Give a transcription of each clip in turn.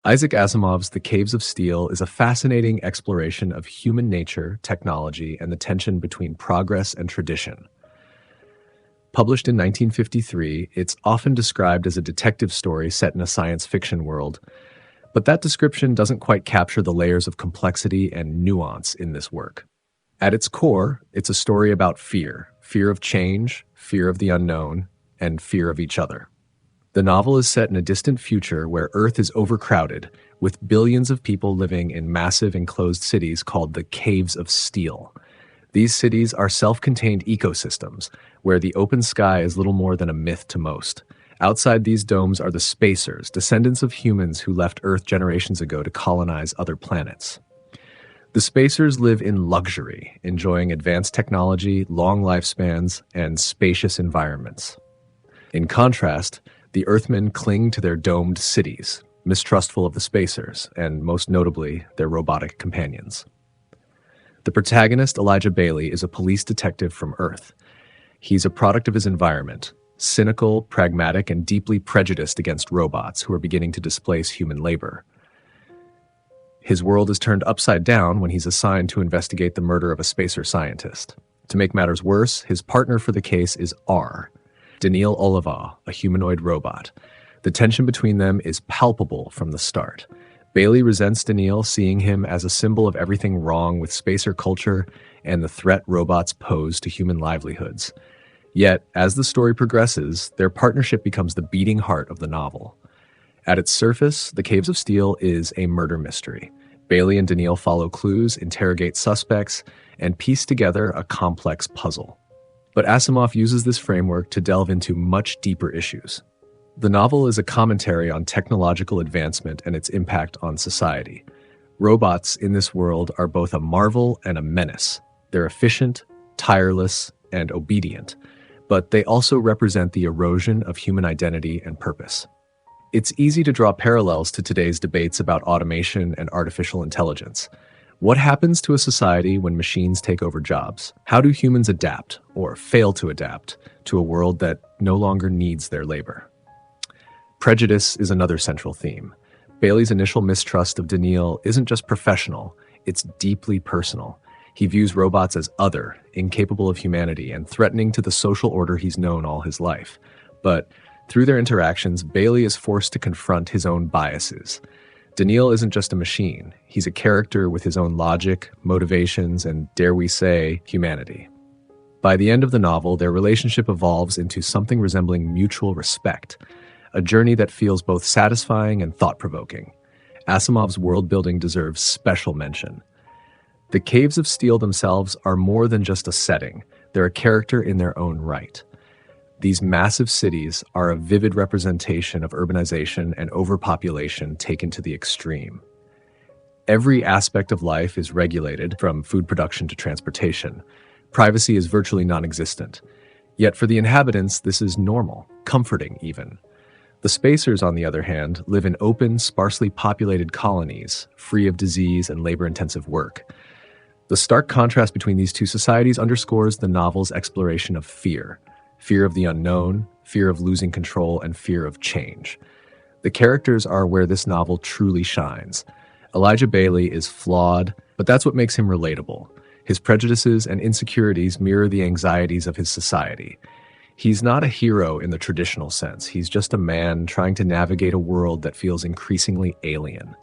Isaac Asimov's The Caves of Steel is a fascinating exploration of human nature, technology, and the tension between progress and tradition. Published in 1953, it's often described as a detective story set in a science fiction world, but that description doesn't quite capture the layers of complexity and nuance in this work. At its core, it's a story about fear of change, fear of the unknown, and fear of each other. The novel is set in a distant future where Earth is overcrowded, with billions of people living in massive enclosed cities called the Caves of Steel. These cities are self-contained ecosystems, where the open sky is little more than a myth to most. Outside these domes are the spacers, descendants of humans who left Earth generations ago to colonize other planets. The spacers live in luxury, enjoying advanced technology, long lifespans, and spacious environments. In contrast, the Earthmen cling to their domed cities, mistrustful of the spacers, and most notably, their robotic companions. The protagonist, Elijah Baley, is a police detective from Earth. He's a product of his environment, cynical, pragmatic, and deeply prejudiced against robots who are beginning to displace human labor. His world is turned upside down when he's assigned to investigate the murder of a spacer scientist. To make matters worse, his partner for the case is R, Daneel Olivaw, a humanoid robot. The tension between them is palpable from the start. Baley resents Daneel, seeing him as a symbol of everything wrong with spacer culture and the threat robots pose to human livelihoods. Yet, as the story progresses, their partnership becomes the beating heart of the novel. At its surface, The Caves of Steel is a murder mystery. Baley and Daneel follow clues, interrogate suspects, and piece together a complex puzzle. But Asimov uses this framework to delve into much deeper issues. The novel is a commentary on technological advancement and its impact on society. Robots in this world are both a marvel and a menace. They're efficient, tireless, and obedient, but they also represent the erosion of human identity and purpose. It's easy to draw parallels to today's debates about automation and artificial intelligence. What happens to a society when machines take over jobs? How do humans adapt, or fail to adapt, to a world that no longer needs their labor? Prejudice is another central theme. Baley's initial mistrust of Daneel isn't just professional, it's deeply personal. He views robots as other, incapable of humanity, and threatening to the social order he's known all his life. But through their interactions, Baley is forced to confront his own biases. Daneel isn't just a machine. He's a character with his own logic, motivations, and, dare we say, humanity. By the end of the novel, their relationship evolves into something resembling mutual respect, a journey that feels both satisfying and thought-provoking. Asimov's world-building deserves special mention. The Caves of Steel themselves are more than just a setting. They're a character in their own right. These massive cities are a vivid representation of urbanization and overpopulation taken to the extreme. Every aspect of life is regulated, from food production to transportation. Privacy is virtually non-existent. Yet for the inhabitants, this is normal, comforting even. The spacers, on the other hand, live in open, sparsely populated colonies, free of disease and labor-intensive work. The stark contrast between these two societies underscores the novel's exploration of fear. Fear of the unknown, fear of losing control, and fear of change. The characters are where this novel truly shines. Elijah Baley is flawed, but that's what makes him relatable. His prejudices and insecurities mirror the anxieties of his society. He's not a hero in the traditional sense. He's just a man trying to navigate a world that feels increasingly alien.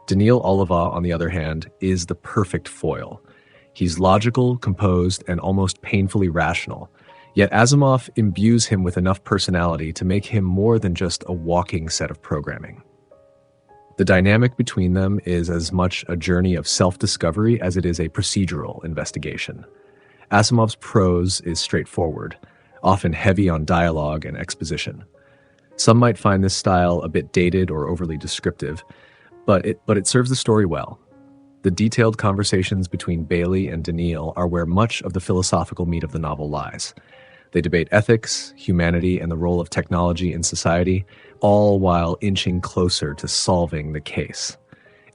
Daneel Olivaw, on the other hand, is the perfect foil. He's logical, composed, and almost painfully rational. Yet Asimov imbues him with enough personality to make him more than just a walking set of programming. The dynamic between them is as much a journey of self-discovery as it is a procedural investigation. Asimov's prose is straightforward, often heavy on dialogue and exposition. Some might find this style a bit dated or overly descriptive, but it serves the story well. The detailed conversations between Baley and Daneel are where much of the philosophical meat of the novel lies. They debate ethics, humanity, and the role of technology in society, all while inching closer to solving the case.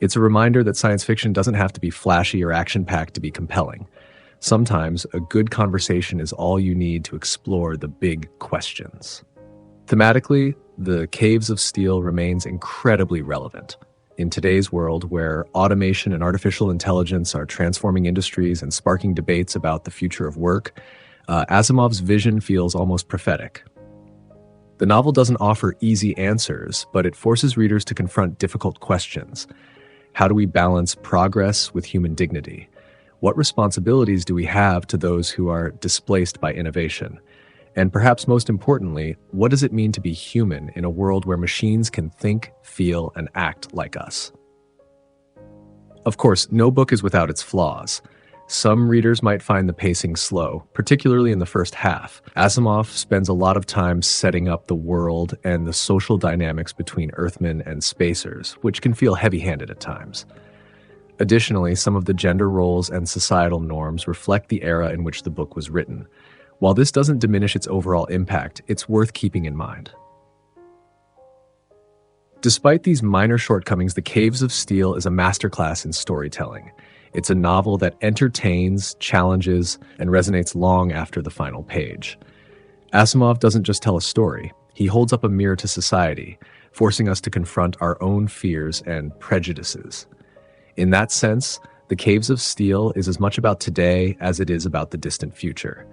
It's a reminder that science fiction doesn't have to be flashy or action-packed to be compelling. Sometimes a good conversation is all you need to explore the big questions. Thematically, The Caves of Steel remains incredibly relevant. In today's world, where automation and artificial intelligence are transforming industries and sparking debates about the future of work, Asimov's vision feels almost prophetic. The novel doesn't offer easy answers, but it forces readers to confront difficult questions. How do we balance progress with human dignity? What responsibilities do we have to those who are displaced by innovation? And perhaps most importantly, what does it mean to be human in a world where machines can think, feel, and act like us? Of course, no book is without its flaws. Some readers might find the pacing slow, particularly in the first half. Asimov spends a lot of time setting up the world and the social dynamics between Earthmen and spacers, which can feel heavy-handed at times. Additionally, some of the gender roles and societal norms reflect the era in which the book was written. While this doesn't diminish its overall impact, it's worth keeping in mind. Despite these minor shortcomings, The Caves of Steel is a masterclass in storytelling. It's a novel that entertains, challenges, and resonates long after the final page. Asimov doesn't just tell a story, he holds up a mirror to society, forcing us to confront our own fears and prejudices. In that sense, The Caves of Steel is as much about today as it is about the distant future.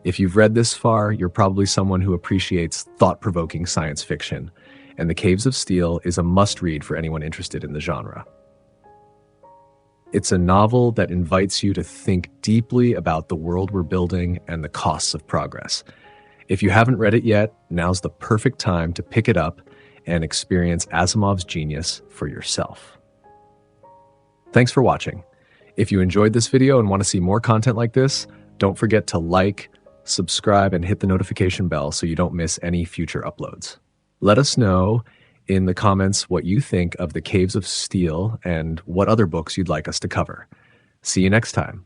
If you've read this far, you're probably someone who appreciates thought-provoking science fiction, and The Caves of Steel is a must-read for anyone interested in the genre. It's a novel that invites you to think deeply about the world we're building and the costs of progress. If you haven't read it yet, now's the perfect time to pick it up and experience Asimov's genius for yourself. Thanks for watching. If you enjoyed this video and want to see more content like this, don't forget to like, subscribe, and hit the notification bell so you don't miss any future uploads. Let us know in the comments what you think of The Caves of Steel and what other books you'd like us to cover. See you next time.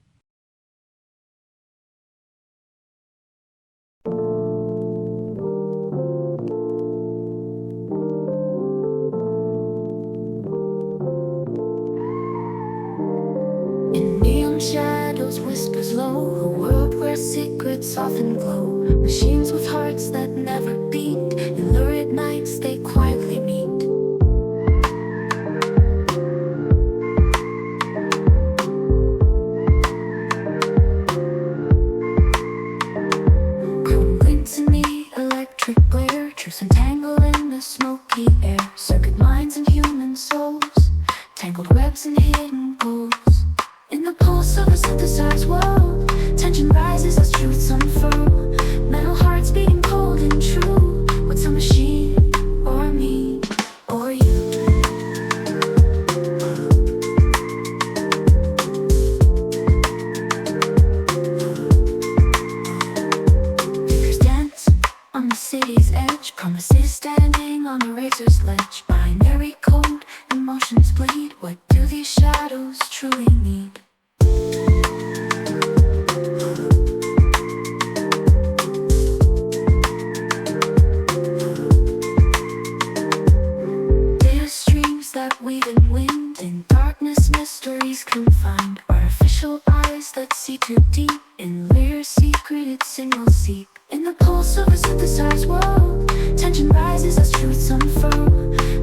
In neon shadows whispers low, a world where secrets often glow. Machines with hearts that never beat, in lurid nights they quietly meet. Chrome glints in the electric glare, truths entangle in the smoky air. Circuit minds and human souls, tangled webs and hidden goals. In the pulse of a synthesized world, tension rises as truths unfurl. Metal hearts beating cold and true. What's a machine, or me, or you? Figures dance on the city's edge, promises standing on a razor's ledge. Binary code, emotions bleed. What do these shadows truly need? That weave in wind, in darkness mysteries confined. Artificial eyes that see too deep, in layer secreted signals seep. In the pulse of a synthesized world, tension rises as truths unfurl.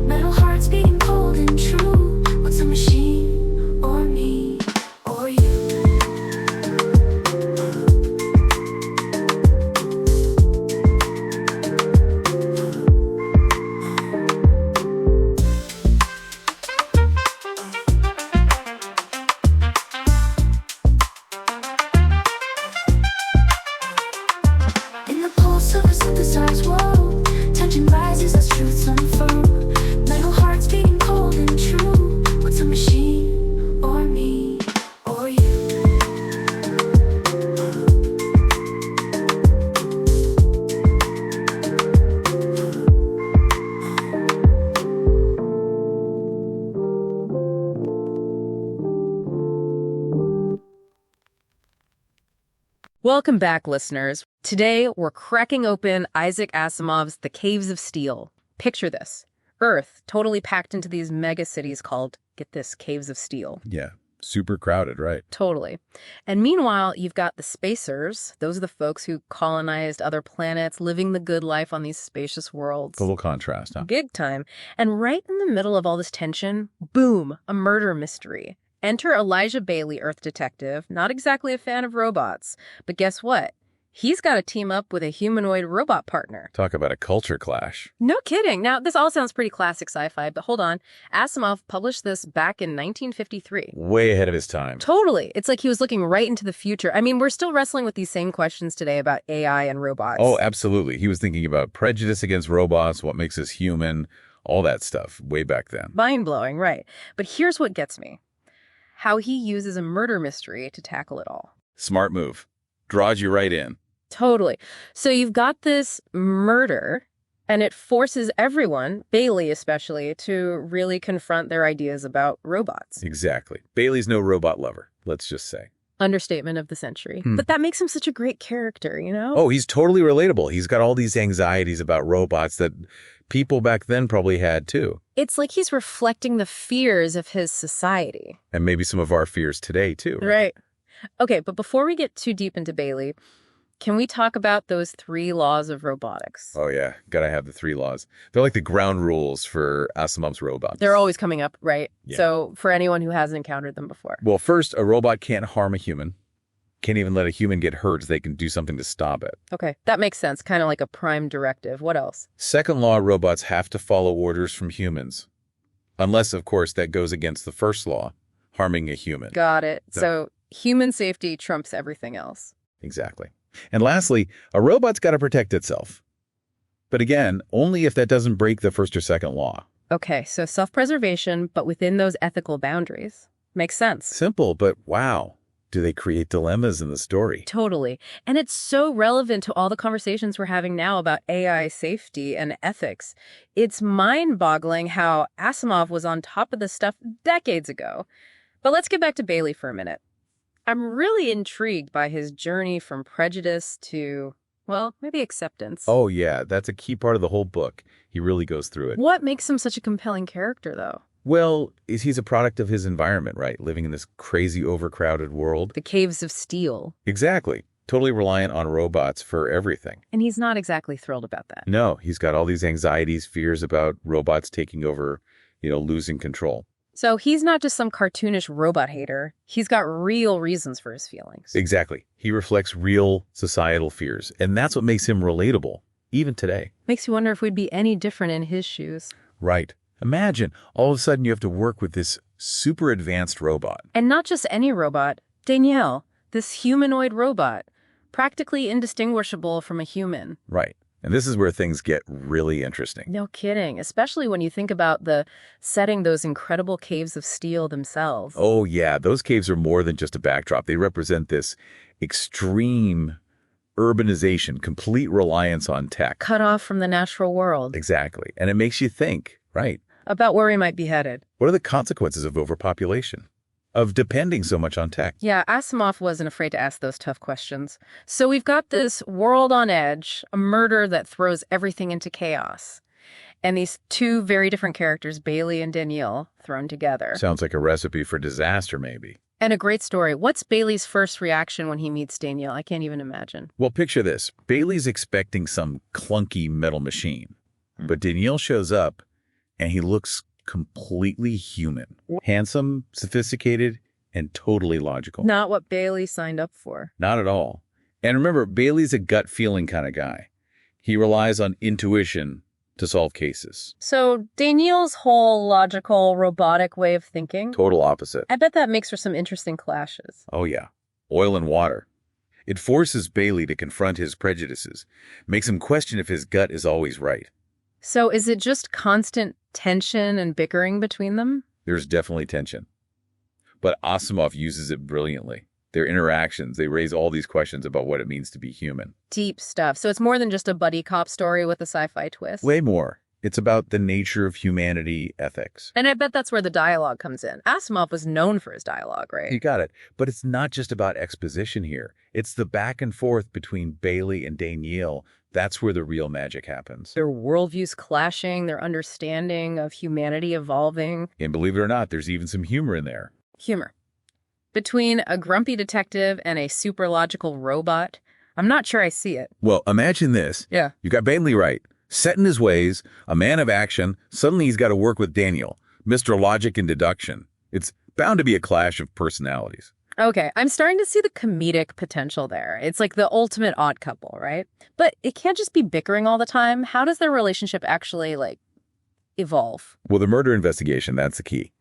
Metal hearts beating cold and true. What's a machine, or me, or you? Of a synthesized world, tension rises as truths unfurl. Metal hearts beating cold and true. What's a machine, or me, or you? Welcome back, listeners. Today, we're cracking open Isaac Asimov's The Caves of Steel. Picture this. Earth, totally packed into these mega cities called, get this, Caves of Steel. Yeah. Super crowded, right? Totally. And meanwhile, you've got the spacers. Those are the folks who colonized other planets, living the good life on these spacious worlds. Total contrast, huh? Big time. And right in the middle of all this tension, boom, a murder mystery. Enter Elijah Baley, Earth detective, not exactly a fan of robots. But guess what? He's got to team up with a humanoid robot partner. Talk about a culture clash. No kidding. Now, this all sounds pretty classic sci-fi, but hold on. Asimov published this back in 1953. Way ahead of his time. Totally. It's like he was looking right into the future. I mean, we're still wrestling with these same questions today about AI and robots. Oh, absolutely. He was thinking about prejudice against robots, what makes us human, all that stuff way back then. Mind-blowing, right. But here's what gets me. How he uses a murder mystery to tackle it all. Smart move. Draws you right in. Totally. So you've got this murder, and it forces everyone, Baley especially, to really confront their ideas about robots. Exactly. Bailey's no robot lover, let's just say. Understatement of the century. But that makes him such a great character, you know? Oh, he's totally relatable. He's got all these anxieties about robots that people back then probably had too. It's like he's reflecting the fears of his society. And maybe some of our fears today too. Right. Okay, but before we get too deep into Baley, can we talk about those 3 laws of robotics? Oh, yeah. Gotta have the 3 laws. They're like the ground rules for Asimov's robots. They're always coming up, right? Yeah. So for anyone who hasn't encountered them before. Well, first, a robot can't harm a human. Can't even let a human get hurt so they can do something to stop it. Okay, that makes sense. Kind of like a prime directive. What else? Second law, robots have to follow orders from humans. Unless, of course, that goes against the first law, harming a human. Got it. So human safety trumps everything else. Exactly. And lastly, a robot's got to protect itself. But again, only if that doesn't break the first or second law. Okay, so self-preservation, but within those ethical boundaries. Makes sense. Simple, but wow. Do they create dilemmas in the story? Totally. And it's so relevant to all the conversations we're having now about AI safety and ethics. It's mind-boggling how Asimov was on top of this stuff decades ago. But let's get back to Baley for a minute. I'm really intrigued by his journey from prejudice to, well, maybe acceptance. Oh, yeah. That's a key part of the whole book. He really goes through it. What makes him such a compelling character, though? Well, he's a product of his environment, right? Living in this crazy, overcrowded world. The caves of steel. Exactly. Totally reliant on robots for everything. And he's not exactly thrilled about that. No, he's got all these anxieties, fears about robots taking over, losing control. So he's not just some cartoonish robot hater. He's got real reasons for his feelings. Exactly. He reflects real societal fears. And that's what makes him relatable, even today. Makes you wonder if we'd be any different in his shoes. Right. Imagine, all of a sudden you have to work with this super advanced robot. And not just any robot. Daneel, this humanoid robot. Practically indistinguishable from a human. Right. And this is where things get really interesting. No kidding. Especially when you think about the setting those incredible caves of steel themselves. Oh, yeah. Those caves are more than just a backdrop. They represent this extreme urbanization, complete reliance on tech. Cut off from the natural world. Exactly. And it makes you think, right? About where we might be headed. What are the consequences of overpopulation? Of depending so much on tech? Yeah, Asimov wasn't afraid to ask those tough questions. So we've got this world on edge, a murder that throws everything into chaos. And these 2 very different characters, Baley and Daneel, thrown together. Sounds like a recipe for disaster, maybe. And a great story. What's Baley's first reaction when he meets Daneel? I can't even imagine. Well, picture this. Bailey's expecting some clunky metal machine. But Daneel shows up, and he looks completely human. Handsome, sophisticated, and totally logical. Not what Baley signed up for. Not at all. And remember, Bailey's a gut feeling kind of guy. He relies on intuition to solve cases. So Daneel's whole logical, robotic way of thinking? Total opposite. I bet that makes for some interesting clashes. Oh, yeah. Oil and water. It forces Baley to confront his prejudices, makes him question if his gut is always right. So is it just constant tension and bickering between them? There's definitely tension. But Asimov uses it brilliantly. Their interactions, they raise all these questions about what it means to be human. Deep stuff. So it's more than just a buddy cop story with a sci-fi twist. Way more. It's about the nature of humanity, ethics. And I bet that's where the dialogue comes in. Asimov was known for his dialogue, right? You got it. But it's not just about exposition here. It's the back and forth between Baley and Daneel. That's where the real magic happens. Their worldviews clashing, their understanding of humanity evolving. And believe it or not, there's even some humor in there. Humor. between a grumpy detective and a super logical robot? I'm not sure I see it. Well, imagine this. Yeah. You got Baley right. Set in his ways, a man of action, suddenly he's got to work with Daneel, Mr. Logic and Deduction. It's bound to be a clash of personalities. Okay, I'm starting to see the comedic potential there. It's like the ultimate odd couple, right? But it can't just be bickering all the time. How does their relationship actually, evolve? Well, the murder investigation, that's the key.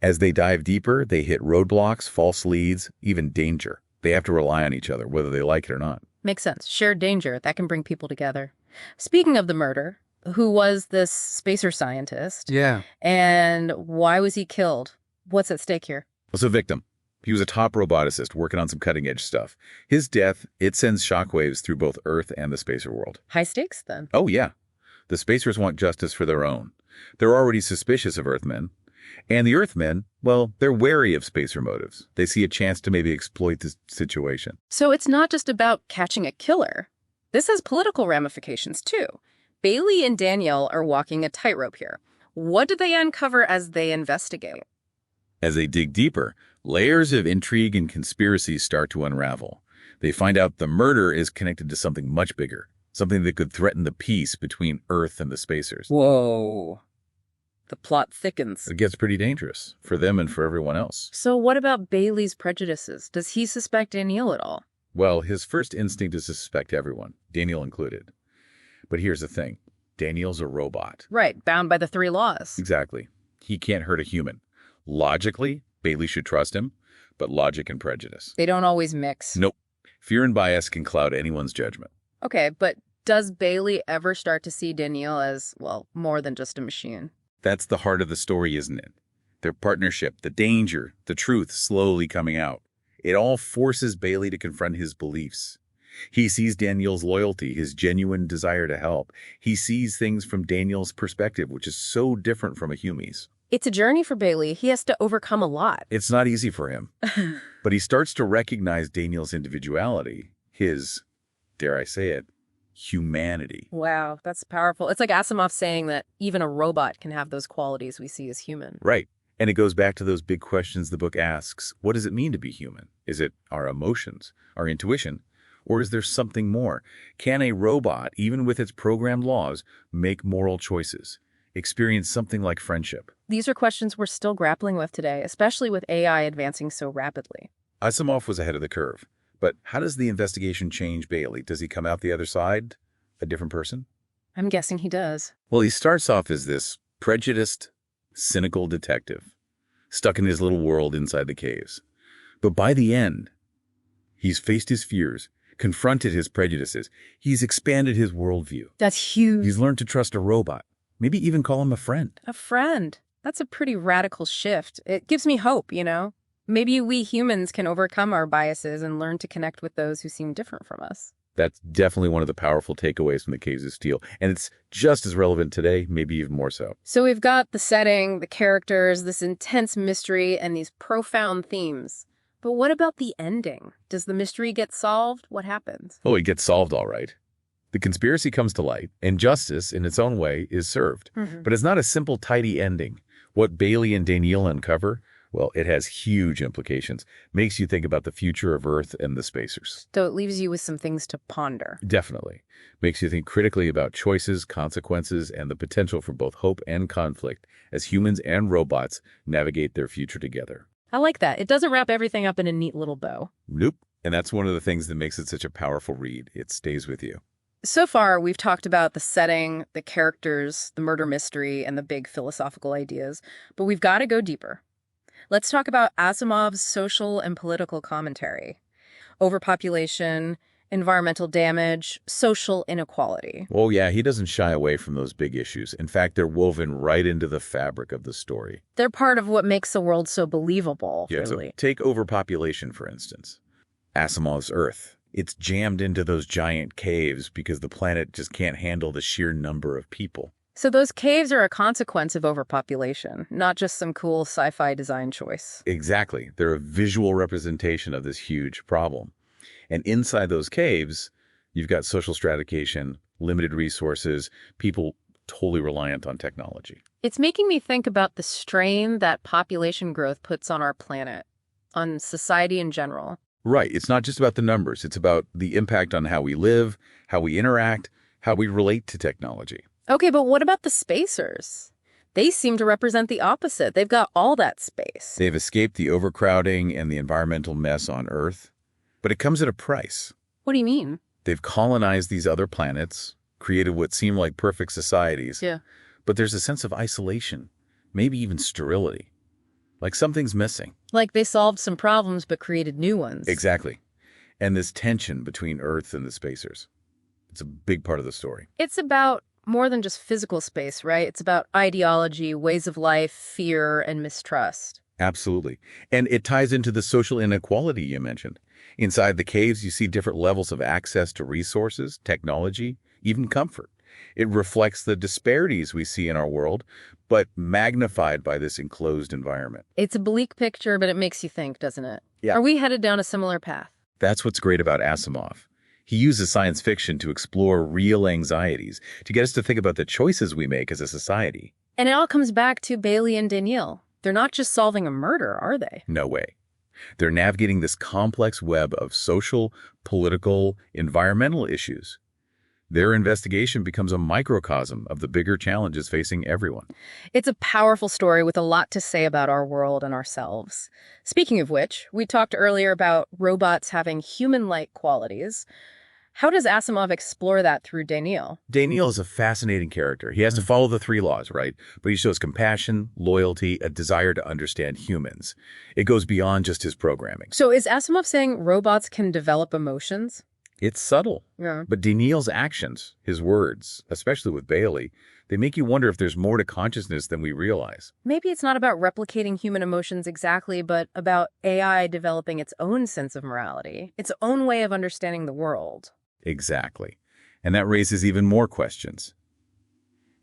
As they dive deeper, they hit roadblocks, false leads, even danger. They have to rely on each other, whether they like it or not. Makes sense. Shared danger. That can bring people together. Speaking of the murder, who was this spacer scientist? Yeah. And why was he killed? What's at stake here? Was a victim. He was a top roboticist working on some cutting-edge stuff. His death, it sends shockwaves through both Earth and the spacer world. High stakes, then? Oh, yeah. The spacers want justice for their own. They're already suspicious of Earthmen. And the Earthmen, well, they're wary of spacer motives. They see a chance to maybe exploit this situation. So it's not just about catching a killer. This has political ramifications, too. Baley and Daneel are walking a tightrope here. What do they uncover as they investigate? As they dig deeper, layers of intrigue and conspiracy start to unravel. They find out the murder is connected to something much bigger, something that could threaten the peace between Earth and the spacers. Whoa. The plot thickens. It gets pretty dangerous for them and for everyone else. So what about Baley's prejudices? Does he suspect Daneel at all? Well, his first instinct is to suspect everyone, Daneel included. But here's the thing. Daneel's a robot. Right, bound by the 3 laws. Exactly. He can't hurt a human. Logically, Baley should trust him, but logic and prejudice. They don't always mix. Nope. Fear and bias can cloud anyone's judgment. Okay, but does Baley ever start to see Daneel as, well, more than just a machine? That's the heart of the story, isn't it? Their partnership, the danger, the truth slowly coming out. It all forces Baley to confront his beliefs. He sees Daneel's loyalty, his genuine desire to help. He sees things from Daneel's perspective, which is so different from a humie's. It's a journey for Baley. He has to overcome a lot. It's not easy for him. But he starts to recognize Daneel's individuality, his, dare I say it, humanity. Wow, that's powerful. It's like Asimov saying that even a robot can have those qualities we see as human. Right. And it goes back to those big questions the book asks. What does it mean to be human? Is it our emotions, our intuition, or is there something more? Can a robot, even with its programmed laws, make moral choices? Experience something like friendship? These are questions we're still grappling with today, especially with AI advancing so rapidly. Asimov was ahead of the curve. But how does the investigation change Baley? Does he come out the other side a different person? I'm guessing he does. Well, he starts off as this prejudiced, cynical detective, stuck in his little world inside the caves. But by the end, he's faced his fears, confronted his prejudices. He's expanded his worldview. That's huge. He's learned to trust a robot, maybe even call him a friend. A friend. That's a pretty radical shift. It gives me hope, you know? Maybe we humans can overcome our biases and learn to connect with those who seem different from us. That's definitely one of the powerful takeaways from the Caves of Steel. And it's just as relevant today, maybe even more so. So we've got the setting, the characters, this intense mystery, and these profound themes. But what about the ending? Does the mystery get solved? What happens? Oh, it gets solved all right. The conspiracy comes to light, and justice, in its own way, is served. But it's not a simple, tidy ending. What Baley and Daneel uncover, well, it has huge implications. Makes you think about the future of Earth and the spacers. So it leaves you with some things to ponder. Definitely. Makes you think critically about choices, consequences, and the potential for both hope and conflict as humans and robots navigate their future together. I like that. It doesn't wrap everything up in a neat little bow. Nope. And that's one of the things that makes it such a powerful read. It stays with you. So far, we've talked about the setting, the characters, the murder mystery, and the big philosophical ideas. But we've got to go deeper. Let's talk about Asimov's social and political commentary. Overpopulation, environmental damage, social inequality. Oh, yeah, he doesn't shy away from those big issues. In fact, they're woven right into the fabric of the story. They're part of what makes the world so believable, Yeah, really. so take overpopulation, for instance. Asimov's Earth. It's jammed into those giant caves because the planet just can't handle the sheer number of people. So those caves are a consequence of overpopulation, not just some cool sci-fi design choice. Exactly. They're a visual representation of this huge problem. And inside those caves, you've got social stratification, limited resources, people totally reliant on technology. It's making me think about the strain that population growth puts on our planet. on society in general. Right. It's not just about the numbers. It's about the impact on how we live, how we interact, how we relate to technology. Okay, but what about the spacers? They seem to represent the opposite. They've got all that space. They've escaped the overcrowding and the environmental mess on Earth, but it comes at a price. What do you mean? They've colonized these other planets, created what seem like perfect societies. Yeah. But there's a sense of isolation, maybe even sterility. Like something's missing. Like they solved some problems but created new ones. Exactly. And this tension between Earth and the spacers. It's a big part of the story. It's about more than just physical space, right? It's about ideology, ways of life, fear, and mistrust. Absolutely. And it ties into the social inequality you mentioned. Inside the caves, you see different levels of access to resources, technology, even comfort. It reflects the disparities we see in our world, but magnified by this enclosed environment. It's a bleak picture, but it makes you think, doesn't it? Yeah. Are we headed down a similar path? That's what's great about Asimov. He uses science fiction to explore real anxieties, to get us to think about the choices we make as a society. And it all comes back to Baley and Daneel. They're not just solving a murder, are they? No way. They're navigating this complex web of social, political, environmental issues. Their investigation becomes a microcosm of the bigger challenges facing everyone. It's a powerful story with a lot to say about our world and ourselves. Speaking of which, we talked earlier about robots having human-like qualities. How does Asimov explore that through Daneel? Daneel is a fascinating character. He has to follow the three laws, right? But he shows compassion, loyalty, a desire to understand humans. It goes beyond just his programming. So is Asimov saying robots can develop emotions? It's subtle. Yeah. But Daneel's actions, his words, especially with Baley, they make you wonder if there's more to consciousness than we realize. Maybe it's not about replicating human emotions exactly, but about AI developing its own sense of morality, its own way of understanding the world. Exactly. And that raises even more questions.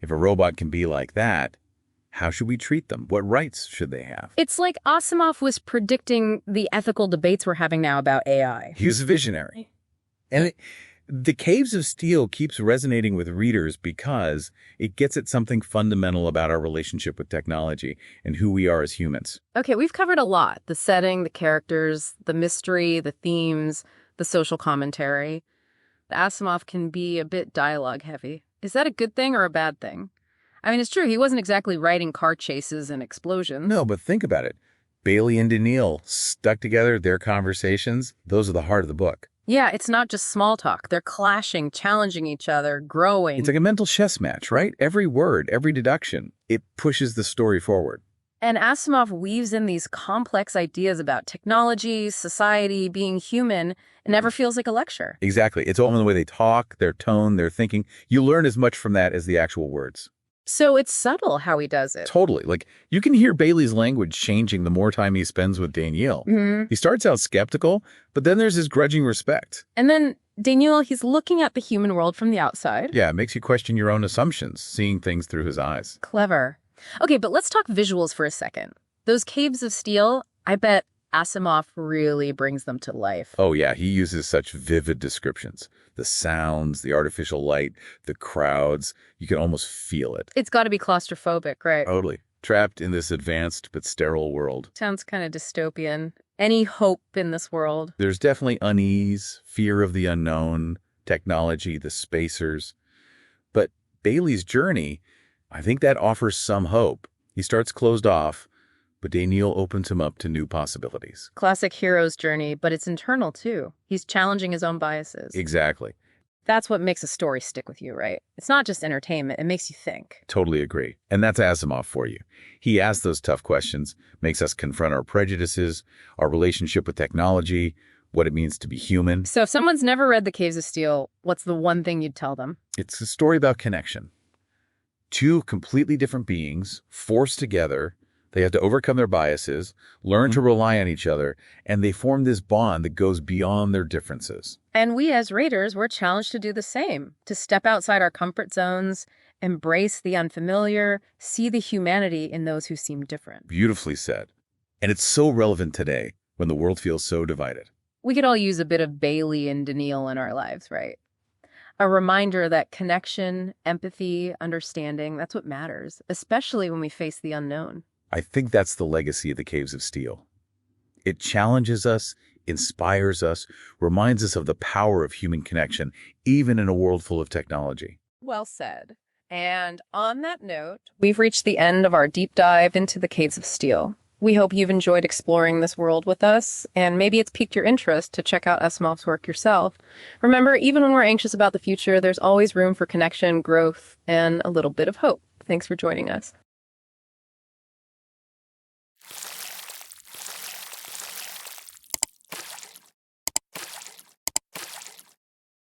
If a robot can be like that, how should we treat them? What rights should they have? It's like Asimov was predicting the ethical debates we're having now about AI. He was a visionary. And The Caves of Steel keeps resonating with readers because it gets at something fundamental about our relationship with technology and who we are as humans. Okay, we've covered a lot. The setting, the characters, the mystery, the themes, the social commentary. Asimov can be a bit dialogue heavy. Is that a good thing or a bad thing? I mean, it's true, he wasn't exactly writing car chases and explosions. No, but think about it. Baley and Daneel stuck together, their conversations, those are the heart of the book. Yeah, it's not just small talk. They're clashing, challenging each other, growing. It's like a mental chess match, right? Every word, every deduction, it pushes the story forward. And Asimov weaves in these complex ideas about technology, society, being human. It never feels like a lecture. Exactly. It's all in the way they talk, their tone, their thinking. You learn as much from that as the actual words. So it's subtle how he does it. Totally. Like, you can hear Baley's language changing the more time he spends with Daneel. Mm-hmm. He starts out skeptical, but then there's his grudging respect. And then Daneel, he's looking at the human world from the outside. Yeah, it makes you question your own assumptions, seeing things through his eyes. Clever. Okay, but let's talk visuals for a second. Those caves of steel, I bet Asimov really brings them to life. Oh, yeah, he uses such vivid descriptions. The sounds, the artificial light, the crowds, you can almost feel it. It's got to be claustrophobic, right? Totally. Trapped in this advanced but sterile world. Sounds kind of dystopian. Any hope in this world? There's definitely unease, fear of the unknown, technology, the spacers. But Baley's journey, I think that offers some hope. He starts closed off, but Daneel opens him up to new possibilities. Classic hero's journey, but it's internal too. He's challenging his own biases. Exactly. That's what makes a story stick with you, right? It's not just entertainment, it makes you think. Totally agree. And that's Asimov for you. He asks those tough questions, makes us confront our prejudices, our relationship with technology, what it means to be human. So if someone's never read The Caves of Steel, what's the one thing you'd tell them? It's a story about connection. Two completely different beings forced together. They have to overcome their biases, learn to rely on each other, and they form this bond that goes beyond their differences. And we as readers, we're challenged to do the same, to step outside our comfort zones, embrace the unfamiliar, see the humanity in those who seem different. Beautifully said. And it's so relevant today when the world feels so divided. We could all use a bit of Baley and Daneel in our lives, right? A reminder that connection, empathy, understanding, that's what matters, especially when we face the unknown. I think that's the legacy of The Caves of Steel. It challenges us, inspires us, reminds us of the power of human connection, even in a world full of technology. Well said. And on that note, we've reached the end of our deep dive into the Caves of Steel. We hope you've enjoyed exploring this world with us, and maybe it's piqued your interest to check out Asimov's work yourself. Remember, even when we're anxious about the future, there's always room for connection, growth, and a little bit of hope. Thanks for joining us.